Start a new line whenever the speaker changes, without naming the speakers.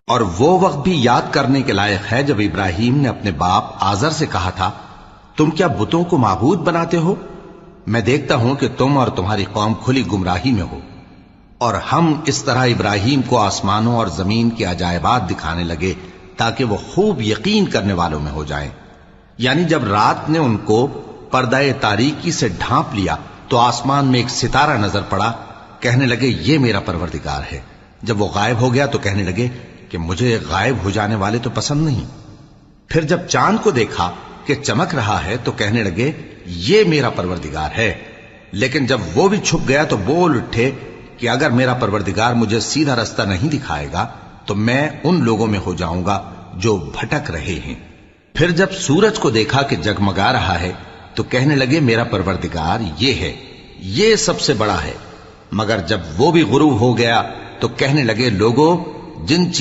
اور وہ وقت بھی یاد کرنے کے لائق ہے جب ابراہیم نے اپنے باپ آزر سے کہا تھا، تم کیا بتوں کو معبود بناتے ہو؟ میں دیکھتا ہوں کہ تم اور تمہاری قوم کھلی گمراہی میں ہو۔ اور ہم اس طرح ابراہیم کو آسمانوں اور زمین کے عجائبات دکھانے لگے تاکہ وہ خوب یقین کرنے والوں میں ہو جائیں۔ یعنی جب رات نے ان کو پردہ تاریکی سے ڈھانپ لیا تو آسمان میں ایک ستارہ نظر پڑا، کہنے لگے یہ میرا پروردگار ہے۔ جب وہ غائب ہو گیا تو کہنے لگے کہ مجھے غائب ہو جانے والے تو پسند نہیں۔ پھر جب چاند کو دیکھا کہ چمک رہا ہے تو کہنے لگے یہ میرا پروردگار ہے۔ لیکن جب وہ بھی چھپ گیا تو بول اٹھے کہ اگر میرا پروردگار مجھے سیدھا رستہ نہیں دکھائے گا تو میں ان لوگوں میں ہو جاؤں گا جو بھٹک رہے ہیں۔ پھر جب سورج کو دیکھا کہ جگمگا رہا ہے تو کہنے لگے میرا پروردگار یہ ہے، یہ سب سے بڑا ہے۔ مگر جب وہ بھی غروب ہو گیا تو کہنے لگے لوگوں، جن